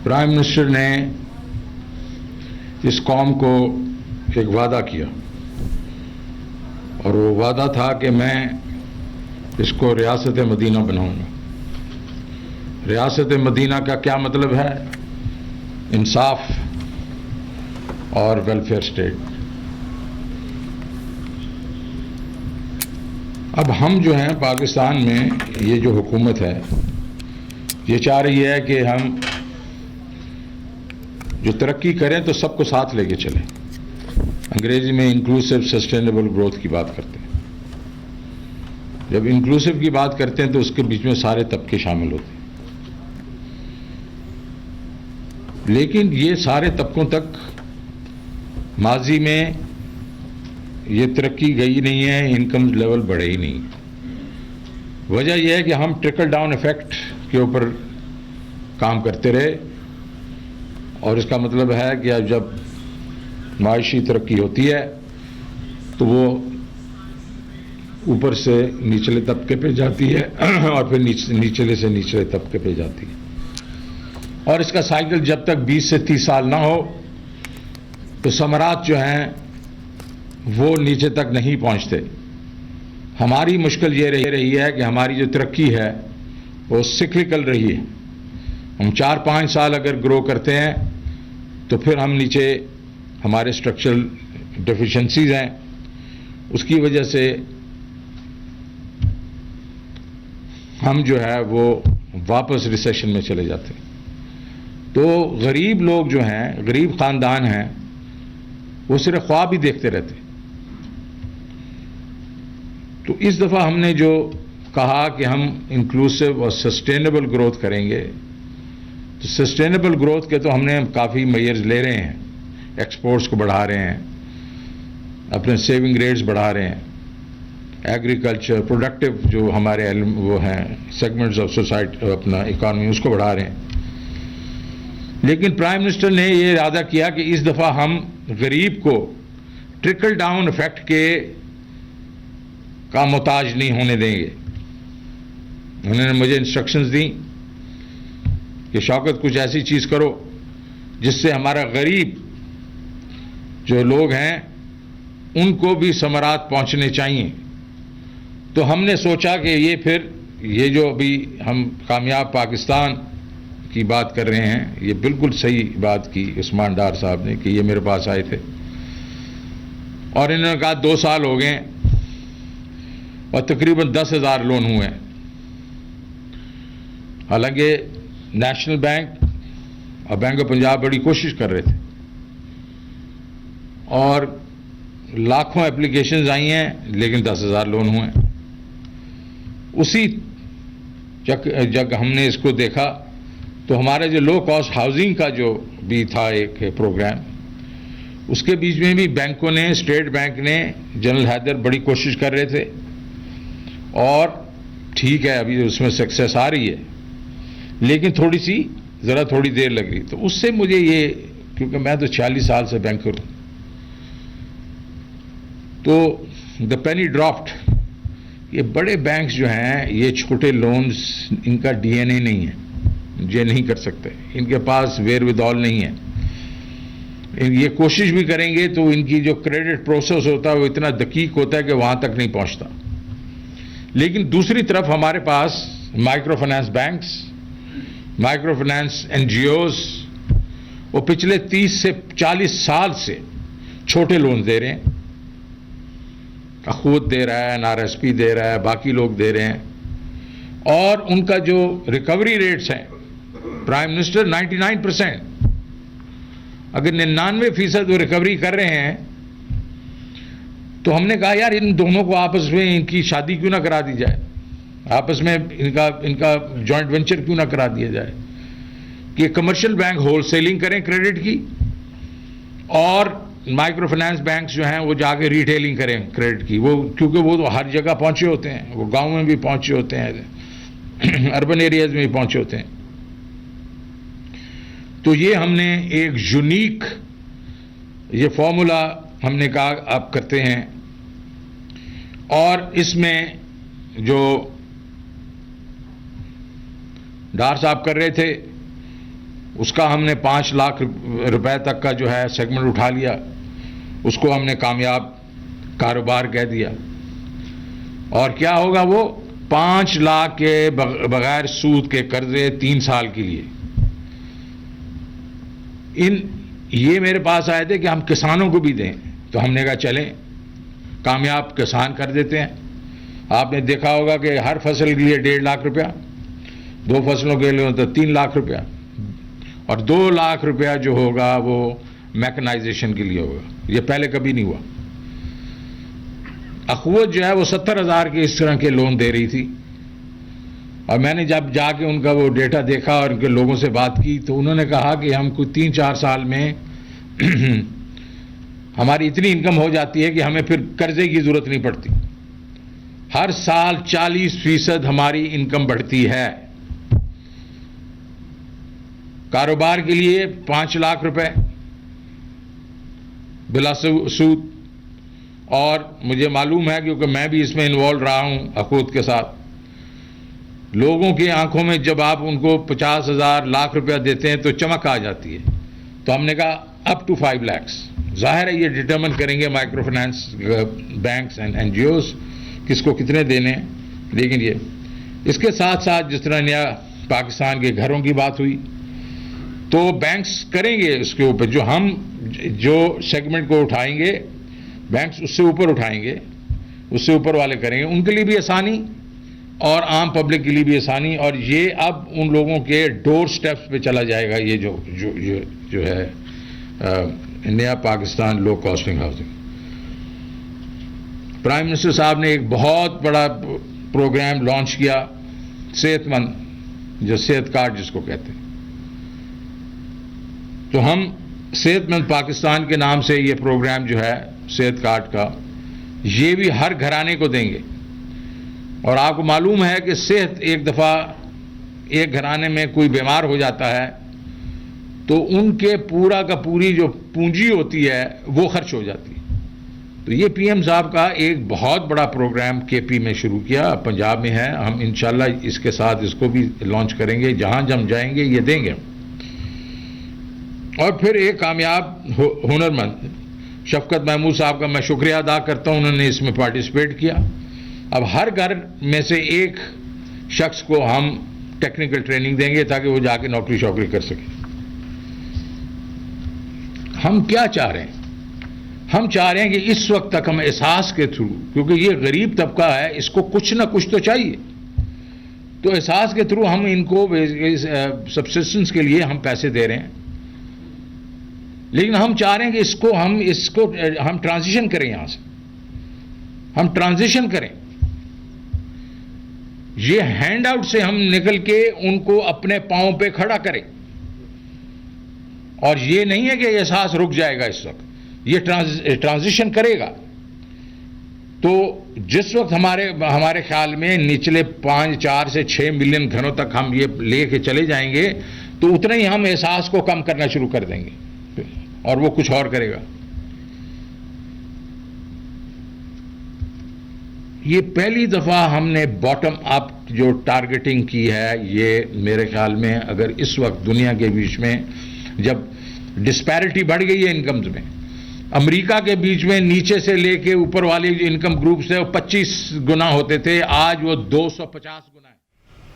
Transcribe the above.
Prime minister نے اس قوم کو ایک وعدہ کیا اور وہ وعدہ تھا کہ میں اس کو ریاست مدینہ بناؤں گا. ریاست مدینہ کا کیا مطلب ہے؟ انصاف اور ویلفیئر اسٹیٹ. اب ہم جو ہیں پاکستان میں یہ جو حکومت ہے یہ چاہ رہی ہے کہ ہم جو ترقی کریں تو سب کو ساتھ لے کے چلیں. انگریزی میں انکلوسیو سسٹینیبل گروتھ کی بات کرتے ہیں. جب انکلوسیو کی بات کرتے ہیں تو اس کے بیچ میں سارے طبقے شامل ہوتے ہیں، لیکن یہ سارے طبقوں تک ماضی میں یہ ترقی گئی نہیں ہے، انکم لیول بڑھے ہی نہیں. وجہ یہ ہے کہ ہم ٹرکل ڈاؤن ایفیکٹ کے اوپر کام کرتے رہے، اور اس کا مطلب ہے کہ جب معاشی ترقی ہوتی ہے تو وہ اوپر سے نچلے طبقے پہ جاتی ہے اور پھر نچلے سے نچلے طبقے پہ جاتی ہے، اور اس کا سائیکل جب تک 20 سے 30 سال نہ ہو تو ثمرات جو ہیں وہ نیچے تک نہیں پہنچتے. ہماری مشکل یہ رہی ہے کہ ہماری جو ترقی ہے وہ سکلکل رہی ہے. ہم 4-5 سال اگر گرو کرتے ہیں تو پھر ہم نیچے ہمارے اسٹرکچرل ڈیفیشنسیز ہیں، اس کی وجہ سے ہم جو ہے وہ واپس ریسیشن میں چلے جاتے ہیں. تو غریب لوگ جو ہیں، غریب خاندان ہیں، وہ صرف خواب ہی دیکھتے رہتے. تو اس دفعہ ہم نے جو کہا کہ ہم انکلوسیو اور سسٹینیبل گروتھ کریں گے، تو سسٹینیبل گروتھ کے تو ہم نے کافی میئرز لے رہے ہیں. ایکسپورٹس کو بڑھا رہے ہیں، اپنے سیونگ ریٹس بڑھا رہے ہیں، ایگریکلچر پروڈکٹیو جو ہمارے وہ ہیں سیگمنٹس آف سوسائٹی اپنا اکانومی اس کو بڑھا رہے ہیں. لیکن پرائم منسٹر نے یہ ارادہ کیا کہ اس دفعہ ہم غریب کو ٹرکل ڈاؤن ایفیکٹ کا محتاج نہیں ہونے دیں گے. انہوں نے مجھے انسٹرکشنز دیں کہ شوکت کچھ ایسی چیز کرو جس سے ہمارا غریب جو لوگ ہیں ان کو بھی ثمرات پہنچنے چاہیے. تو ہم نے سوچا کہ یہ جو ابھی ہم کامیاب پاکستان کی بات کر رہے ہیں، یہ بالکل صحیح بات کی عثمان ڈار صاحب نے کہ یہ میرے پاس آئے تھے اور انہوں نے کہا 2 سال ہو گئے اور تقریباً 10,000 لون ہوئے ہیں. حالانکہ نیشنل بینک اور بینک آف پنجاب بڑی کوشش کر رہے تھے اور لاکھوں اپلیکیشنز آئی ہیں لیکن 10,000 لون ہوئے ہیں. اسی جب ہم نے اس کو دیکھا تو ہمارے جو لو کاسٹ ہاؤسنگ کا جو بھی تھا ایک پروگرام، اس کے بیچ میں بھی بینکوں نے، اسٹیٹ بینک نے، جنرل حیدر بڑی کوشش کر رہے تھے اور ٹھیک ہے ابھی اس میں سکسیس آ رہی ہے، لیکن تھوڑی دیر لگ رہی. تو اس سے مجھے یہ، کیونکہ میں تو 46 سال سے بینکر ہوں، تو دا پینی ڈراپڈ، یہ بڑے بینکس جو ہیں یہ چھوٹے لونز ان کا ڈی این اے نہیں ہے، یہ نہیں کر سکتے، ان کے پاس ویئر ود آل نہیں ہے. یہ کوشش بھی کریں گے تو ان کی جو کریڈٹ پروسیس ہوتا ہے وہ اتنا دقیق ہوتا ہے کہ وہاں تک نہیں پہنچتا. لیکن دوسری طرف ہمارے پاس micro finance banks, micro finance NGOs, وہ پچھلے 30 سے 40 سال سے چھوٹے لون دے رہے ہیں. اخوت دے رہا ہے، این آر ایس پی دے رہا ہے، باقی لوگ دے رہے ہیں، اور ان کا جو ریکوری ریٹس ہیں پرائم منسٹر 99%، اگر 99% وہ ریکوری کر رہے ہیں تو ہم نے کہا یار ان دونوں کو آپس میں ان کی شادی کیوں نہ کرا دی جائے، آپس میں ان کا جوائنٹ وینچر کیوں نہ کرا دیا جائے کہ کمرشل بینک ہول سیلنگ کریں کریڈٹ کی اور مائکرو فائنانس بینکس جو ہیں وہ جا کے ریٹیلنگ کریں کریڈٹ کی. وہ کیونکہ وہ تو ہر جگہ پہنچے ہوتے ہیں، وہ گاؤں میں بھی پہنچے ہوتے ہیں، اربن ایریاز میں بھی پہنچے ہوتے ہیں. تو یہ ہم نے ایک یونیک یہ فارمولا ہم نے کہا آپ کرتے ہیں، اور اس میں جو ڈار صاحب کر رہے تھے اس کا ہم نے 5 لاکھ روپے تک کا جو ہے سیگمنٹ اٹھا لیا, اس کو ہم نے کامیاب کاروبار کہہ دیا. اور کیا ہوگا, وہ 5 لاکھ کے بغیر سود کے قرضے 3 سال کے لیے. یہ میرے پاس آئے تھے کہ ہم کسانوں کو بھی دیں, تو ہم نے کہا چلیں کامیاب کسان کر دیتے ہیں. آپ نے دیکھا ہوگا کہ ہر فصل کے لیے 1.5 لاکھ روپیہ, 2 فصلوں کے لیے تو 3 لاکھ روپیہ, اور 2 لاکھ روپیہ جو ہوگا وہ میکنائزیشن کے لیے ہوگا. یہ پہلے کبھی نہیں ہوا. اخوت جو ہے وہ 70,000 کے اس طرح کے لون دے رہی تھی, اور میں نے جب جا کے ان کا وہ ڈیٹا دیکھا اور ان کے لوگوں سے بات کی تو انہوں نے کہا کہ ہم کو 3-4 سال میں ہماری اتنی انکم ہو جاتی ہے کہ ہمیں پھر قرضے کی ضرورت نہیں پڑتی. ہر سال 40% ہماری انکم بڑھتی ہے. کاروبار کے لیے 5 لاکھ روپے بلا سود. اور مجھے معلوم ہے کیونکہ میں بھی اس میں انوالو رہا ہوں اخوت کے ساتھ, لوگوں کی آنکھوں میں جب آپ ان کو 50,000 لاکھ روپیہ دیتے ہیں تو چمک آ جاتی ہے. تو ہم نے کہا اپ ٹو 5 lakhs. ظاہر ہے یہ ڈٹرمن کریں گے micro finance banks and NGOs کس کو کتنے دینے ہیں. لیکن یہ اس کے ساتھ ساتھ جس طرح نیا پاکستان کے گھروں کی بات ہوئی تو بینکس کریں گے اس کے اوپر, جو سیگمنٹ کو اٹھائیں گے بینکس اس سے اوپر اٹھائیں گے, اس سے اوپر والے کریں گے, ان کے لیے بھی آسانی اور عام پبلک کے لیے بھی آسانی. اور یہ اب ان لوگوں کے ڈور سٹیپس پہ چلا جائے گا. یہ جو ہے نیا پاکستان لو کاسٹنگ ہاؤسنگ. پرائم منسٹر صاحب نے ایک بہت بڑا پروگرام لانچ کیا, صحت مند, جو صحت کارڈ جس کو کہتے ہیں. تو ہم صحت مند پاکستان کے نام سے یہ پروگرام جو ہے صحت کارڈ کا, یہ بھی ہر گھرانے کو دیں گے. اور آپ کو معلوم ہے کہ صحت ایک دفعہ ایک گھرانے میں کوئی بیمار ہو جاتا ہے تو ان کے پورا کا پوری جو پونجی ہوتی ہے وہ خرچ ہو جاتی ہے. تو یہ PM صاحب کا ایک بہت بڑا پروگرام KP میں شروع کیا, پنجاب میں ہے. ہم انشاءاللہ اس کے ساتھ اس کو بھی لانچ کریں گے. جہاں ہم جائیں گے یہ دیں گے. اور پھر ایک کامیاب ہنرمند شفقت محمود صاحب کا میں شکریہ ادا کرتا ہوں, انہوں نے اس میں پارٹیسپیٹ کیا. اب ہر گھر میں سے ایک شخص کو ہم ٹیکنیکل ٹریننگ دیں گے تاکہ وہ جا کے نوکری شوکری کر سکے. ہم کیا چاہ رہے ہیں؟ ہم چاہ رہے ہیں کہ اس وقت تک ہم احساس کے تھرو, کیونکہ یہ غریب طبقہ ہے, اس کو کچھ نہ کچھ تو چاہیے, تو احساس کے تھرو ہم ان کو سبسسٹنس کے لیے ہم پیسے دے رہے ہیں. لیکن ہم چاہ رہے ہیں کہ اس کو ہم ٹرانزیشن کریں, یہاں سے ہم ٹرانزیشن کریں. یہ ہینڈ آؤٹ سے ہم نکل کے ان کو اپنے پاؤں پہ کھڑا کریں. اور یہ نہیں ہے کہ احساس رک جائے گا, اس وقت یہ ٹرانزیشن کرے گا. تو جس وقت ہمارے خیال میں نچلے 4 سے 6 ملین گھروں تک ہم یہ لے کے چلے جائیں گے تو اتنا ہی ہم احساس کو کم کرنا شروع کر دیں گے اور وہ کچھ اور کرے گا. یہ پہلی دفعہ ہم نے باٹم اپ جو ٹارگیٹنگ کی ہے. یہ میرے خیال میں اگر اس وقت دنیا کے بیچ میں جب ڈسپیرٹی بڑھ گئی ہے انکمز میں, امریکہ کے بیچ میں نیچے سے لے کے اوپر والے جو انکم گروپس ہیں وہ 25 گنا ہوتے تھے, آج وہ 250 گنا